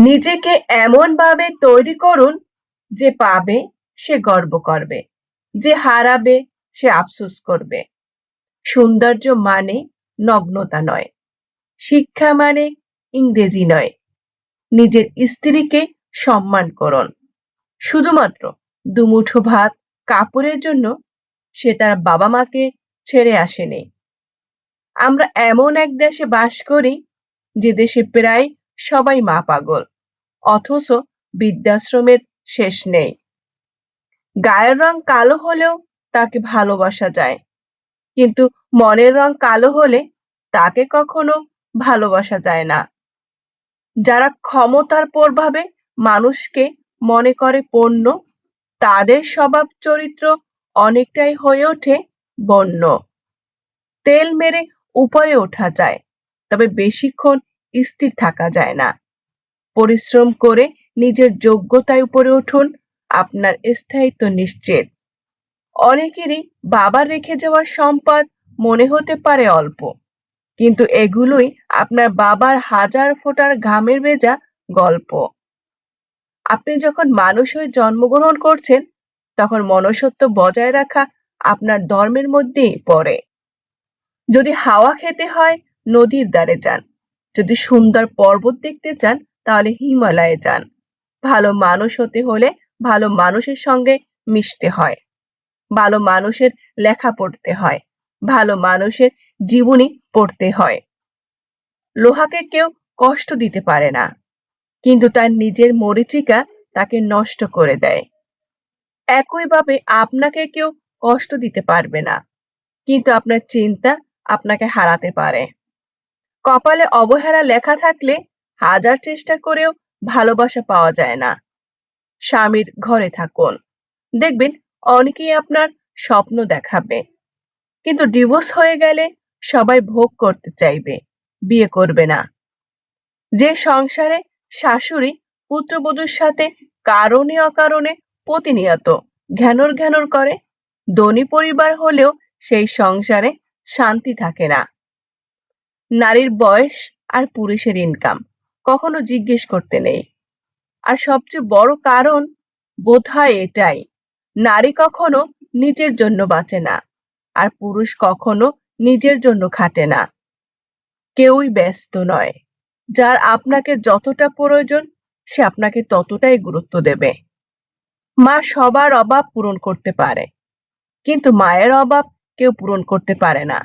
নিজেকে এমনভাবে তৈরি করুন যে পাবে সে গর্ব করবে, যে হারাবে সে আফসোস করবে। সৌন্দর্য মানে নগ্নতা নয়, শিক্ষা মানে ইংরেজি নয়। নিজের স্ত্রীকে সম্মান করুন, শুধুমাত্র দুমুঠো ভাত কাপড়ের জন্য সে তার বাবা মাকে ছেড়ে আসেনি। আমরা এমন এক দেশে বাস করি যে দেশে প্রায় সবাই মা পাগল, অথচ বৃদ্ধাশ্রমের শেষ নেই। গায়ের রং কালো হলেও তাকে ভালোবাসা যায়, কিন্তু মনের রং কালো হলে তাকে কখনো ভালোবাসা যায় না। যারা ক্ষমতার প্রভাবে মানুষকে মনে করে পণ্য, তাদের স্বভাব চরিত্র অনেকটাই হয়ে ওঠে বন্য। তেল মেরে উপরে ওঠা যায়, তবে বেশিক্ষণ স্থির থাকা যায় না। পরিশ্রম করে নিজের যোগ্যতায় উপরে উঠুন, আপনার স্থায়িত্ব নিশ্চিত। অনেকেরই বাবার রেখে যাওয়ার সম্পদ মনে হতে পারে অল্প, কিন্তু এগুলোই আপনার বাবার হাজার ফোঁটার ঘামের ভেজা গল্প। আপনি যখন মানুষ হয়ে জন্মগ্রহণ করছেন, তখন মনুষ্যত্ব বজায় রাখা আপনার ধর্মের মধ্যেই পড়ে। যদি হাওয়া খেতে হয় নদীর ধারে যান, যদি সুন্দর পর্বত দেখতে চান তাহলে হিমালয়ে যান। ভালো মানুষ হতে হলে ভালো মানুষের সঙ্গে মিশতে হয়, ভালো মানুষের লেখা পড়তে হয়, ভালো মানুষের জীবনী পড়তে হয়। লোহাকে কেউ কষ্ট দিতে পারে না, কিন্তু তার নিজের মরীচিকা তাকে নষ্ট করে দেয়। একইভাবে আপনাকে কেউ কষ্ট দিতে পারবে না, কিন্তু আপনার চিন্তা আপনাকে হারাতে পারে। কপালে অবহেলা লেখা থাকলে হাজার চেষ্টা করেও ভালোবাসা পাওয়া যায় না। স্বামীর ঘরে থাকুন, দেখবেন অনেকেই আপনার স্বপ্ন দেখাবে, কিন্তু ডিভোর্স হয়ে গেলে সবাই ভোগ করতে চাইবে, বিয়ে করবে না। যে সংসারে শাশুড়ি পুত্রবধূর সাথে কারণে অকারণে প্রতিনিয়ত ঘ্যানর ঘ্যানর করে, ধনী পরিবার হলেও সেই সংসারে শান্তি থাকে না। নারীর বয়স আর পুরুষের ইনকাম কখনো জিজ্ঞেস করতে নেই। আর সবচেয়ে বড় কারণ বোধহয় এটাই, নারী কখনো নিজের জন্য বাঁচে না, আর পুরুষ কখনো নিজের জন্য খাটে না। কেউই ব্যস্ত নয়। যার আপনাকে যতটা প্রয়োজন সে আপনাকে ততটাই গুরুত্ব দেবে। মা সবার অভাব পূরণ করতে পারে, কিন্তু মায়ের অভাব কেউ পূরণ করতে পারে না।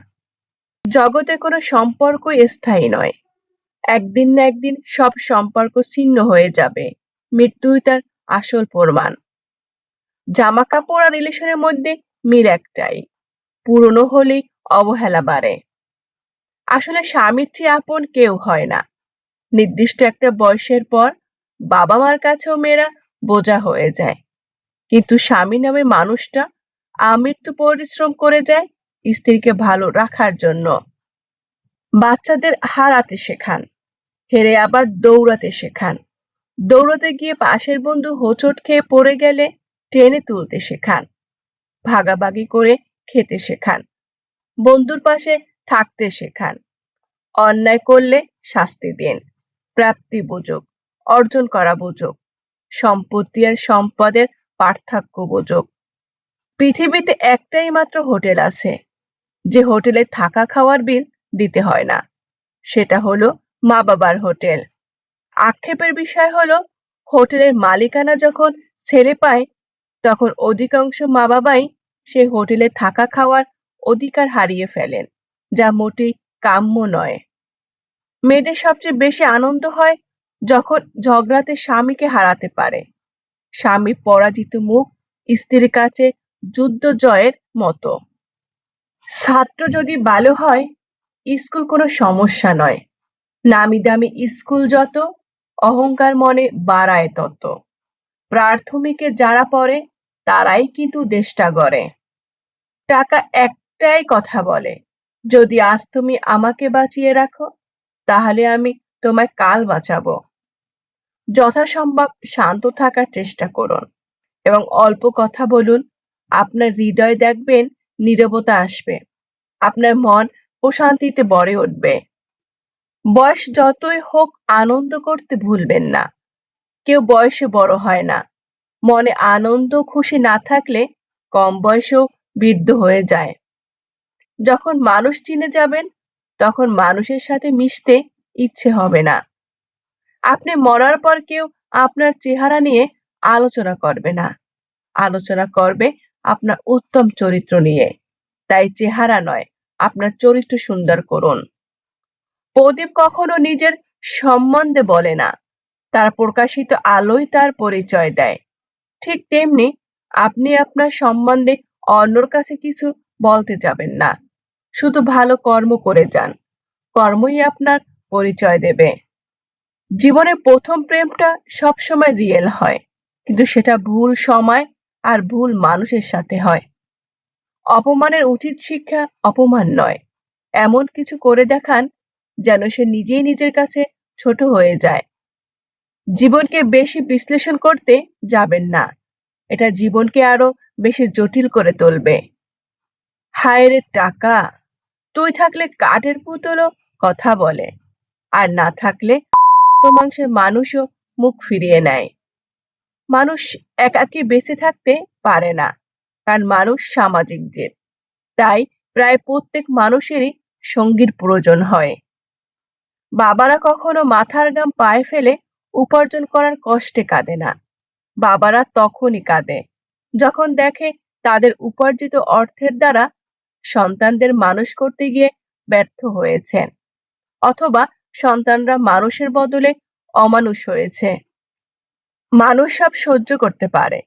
জগতে কোনো সম্পর্কই স্থায়ী নয়। একদিন না একদিন সব সম্পর্ক ছিন্ন হয়ে যাবে, মৃত্যুই তার আসল প্রমাণ। জামা কাপড় আর রিলেশনের মধ্যে মিল একটাই, পুরনো হলেই অবহেলা বাড়ে। আসলে স্বামীর চেয়ে আপন কেউ হয় না। নির্দিষ্ট একটা বয়সের পর বাবা মার কাছেও মেয়েরা বোঝা হয়ে যায়, কিন্তু স্বামী নামে মানুষটা আমৃত্যু পরিশ্রম করে যায় স্ত্রীকে ভালো রাখার জন্য। বাচ্চাদের হারাতে শেখান, হেরে আবার দৌড়াতে শেখান। দৌড়াতে গিয়ে পাশের বন্ধু হোঁচট খেয়ে পড়ে গেলে টেনে তুলতে শেখান। ভাগাভাগি করে খেতে শেখান, বন্ধুর পাশে থাকতে শেখান। অন্যায় করলে শাস্তি দিন, প্রাপ্তি বুঝুক, অর্জন করা বুঝুক, সম্পত্তি আর সম্পদের পার্থক্য বুঝুক। পৃথিবীতে একটাই মাত্র হোটেল আছে যে হোটেলে থাকা খাওয়ার বিল দিতে হয় না, সেটা হলো মা বাবার হোটেল। আক্ষেপের বিষয় হলো হোটেলের মালিকানা যখন ছেলে পায়, তখন অধিকাংশ মা বাবাই সেই হোটেলে থাকা খাওয়ার অধিকার হারিয়ে ফেলেন, যা মোটেই কাম্য নয়। মেয়েদের সবচেয়ে বেশি আনন্দ হয় যখন ঝগড়াতে স্বামীকে হারাতে পারে। স্বামী পরাজিত মুখ স্ত্রীর কাছে যুদ্ধ জয়ের মতো। ছাত্র যদি ভালো হয়, স্কুল কোনো সমস্যা নয়। নামি দামি স্কুল যত, অহংকার মনে বাড়ায় তত। প্রাথমিকে যারা পড়ে তারাই কিন্তু দেশটা গড়ে। টাকা একটাই কথা বলে, যদি আজ তুমি আমাকে বাঁচিয়ে রাখো, তাহলে আমি তোমায় কাল বাঁচাবো। যথাসম্ভব শান্ত থাকার চেষ্টা করুন এবং অল্প কথা বলুন। আপনার হৃদয় দেখবেন নীরবতা আসবে, আপনার মন প্রশান্তিতে ভরে উঠবে। বয়স যতই হোক আনন্দ করতে ভুলবেন না। কেউ বয়সে বড় হয় না, মনে আনন্দ খুশি না থাকলে কম বয়সেও বৃদ্ধ হয়ে যায়। যখন মানুষ চিনে যাবেন তখন মানুষের সাথে মিশতে ইচ্ছে হবে না। আপনি মরার পর কেউ আপনার চেহারা নিয়ে আলোচনা করবে না, আলোচনা করবে আপনার উত্তম চরিত্র নিয়ে। তাই চেহারা নয়, আপনার চরিত্র সুন্দর করুন। প্রদীপ কখনো নিজের সম্বন্ধে বলে না, তার প্রকাশিত আলোই তার পরিচয় দেয়। ঠিক তেমনি আপনি আপনার সম্বন্ধে অন্যর কাছে কিছু বলতে যাবেন না, শুধু ভালো কর্ম করে যান, কর্মই আপনার পরিচয় দেবে। জীবনের প্রথম প্রেমটা সবসময় রিয়েল হয়, কিন্তু সেটা ভুল সময় আর ভুল মানুষের সাথে হয়। অপমানের উচিত শিক্ষা অপমান নয়, এমন কিছু করে দেখান যেন সে নিজেই নিজের কাছে ছোট হয়ে যায়। জীবনকে বেশি বিশ্লেষণ করতে যাবেন না, এটা জীবনকে আরো বেশি জটিল করে তুলবে। হায়রে টাকা, তুই থাকলে কাঠের পুতুলও কথা বলে, আর না থাকলে মাংসের মানুষও মুখ ফিরিয়ে নেয়। মানুষ একাকী বেঁচে থাকতে পারে না, কারণ মানুষ সামাজিক জীব। তাই প্রায় প্রত্যেক মানুষেরই সঙ্গীর প্রয়োজন হয়। বাবারা কখনো মাথার ঘাম পায়ে ফেলে উপার্জন করার কষ্টে কাঁদে না, বাবারা তখনই কাঁদে যখন দেখে তাদের উপার্জিত অর্থের দ্বারা সন্তানদের মানুষ করতে গিয়ে ব্যর্থ হয়েছেন, অথবা সন্তানরা মানুষের বদলে অমানুষ হয়েছে। মানুষ সব সহ্য করতে পারে,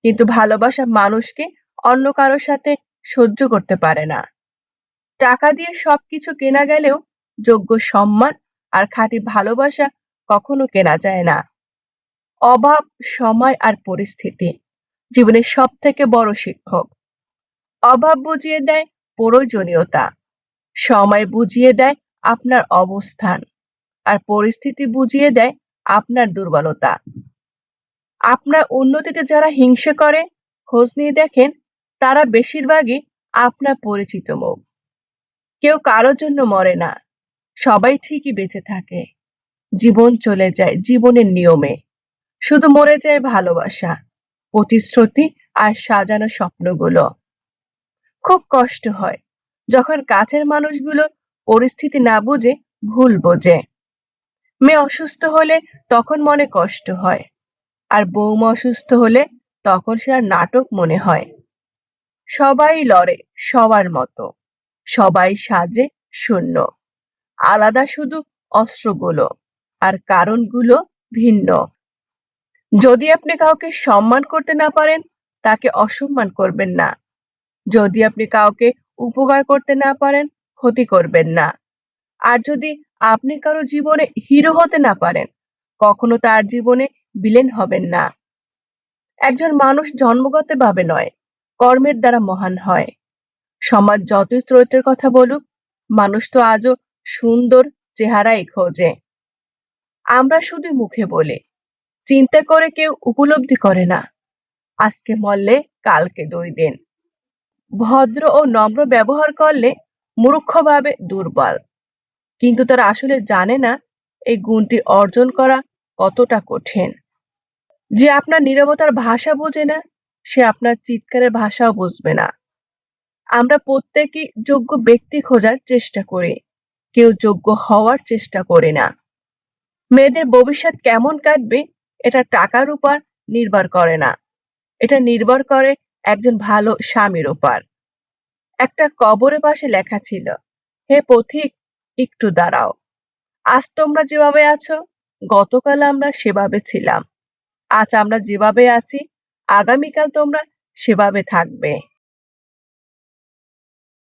কিন্তু ভালোবাসা মানুষকে অন্য কারোর সাথে সহ্য করতে পারে না। টাকা দিয়ে সবকিছু কেনা গেলেও যোগ্য সম্মান আর খাঁটি ভালোবাসা কখনো কেনা যায় না। অভাব, সময় আর পরিস্থিতি জীবনের সব থেকে বড় শিক্ষক। অভাব বুঝিয়ে দেয় প্রয়োজনীয়তা, সময় বুঝিয়ে দেয় আপনার অবস্থান, আর পরিস্থিতি বুঝিয়ে দেয় আপনার দুর্বলতা। আপনার উন্নতিতে যারা হিংসে করে, খোঁজ নিয়ে দেখেন তারা বেশিরভাগই আপনার পরিচিত মুখ। কেউ কারোর জন্য মরে না, সবাই ঠিকই বেঁচে থাকে। জীবন চলে যায় জীবনের নিয়মে, শুধু মরে যায় ভালোবাসা, প্রতিশ্রুতি আর সাজানো স্বপ্নগুলো। খুব কষ্ট হয় যখন কাছের মানুষগুলো পরিস্থিতি না বুঝে ভুল বোঝে। মেয়ে অসুস্থ হলে তখন মনে কষ্ট হয়, আর বৌমা অসুস্থ হলে তখন সেটা নাটক মনে হয়। সবাই লড়ে সবার মতো, সবাই সাজে শূন্য, আলাদা শুধু অস্ত্রগুলো, আর কারণগুলো ভিন্ন। যদি আপনি কাউকে সম্মান করতে না পারেন, তাকে অসম্মান করবেন না। যদি আপনি কাউকে উপকার করতে না পারেন, ক্ষতি করবেন না। আর যদি আপনি কারো জীবনে হিরো হতে না পারেন, কখনো তার জীবনে ভিলেন হবেন না। একজন মানুষ জন্মগতভাবে নয়, কর্মের দ্বারা মহান হয়। সমাজ যতই চরিত্রের কথা বলুক, মানুষ তো আজও সুন্দর চেহারাই খোঁজে। আমরা শুধু মুখে বলি, চিন্তা করে কেউ উপলব্ধি করে না। আজকে মরলে কালকে 2 দিন। ভদ্র ও নম্র ব্যবহার করলে মূর্খ ভাবে দুর্বল, কিন্তু তারা আসলে জানে না এই গুণটি অর্জন করা কতটা কঠিন। যে আপনার নীরবতার ভাষা বোঝে না, সে আপনার চিৎকারের ভাষাও বুঝবে না। আমরা প্রত্যেকই যোগ্য ব্যক্তি খোঁজার চেষ্টা করি, কেউ যোগ্য হওয়ার চেষ্টা করে না। মেয়েদের ভবিষ্যৎ কেমন কাটবে এটা টাকার উপর নির্ভর করে না, এটা নির্ভর করে একজন ভালো স্বামীর উপর। একটা কবরের পাশে লেখা ছিল, হে পথিক, একটু দাঁড়াও। আজ তোমরা যেভাবে আছো, গতকাল আমরা সেভাবে ছিলাম। আজ আমরা যেভাবে আছি, আগামীকাল তোমরা সেভাবে থাকবে।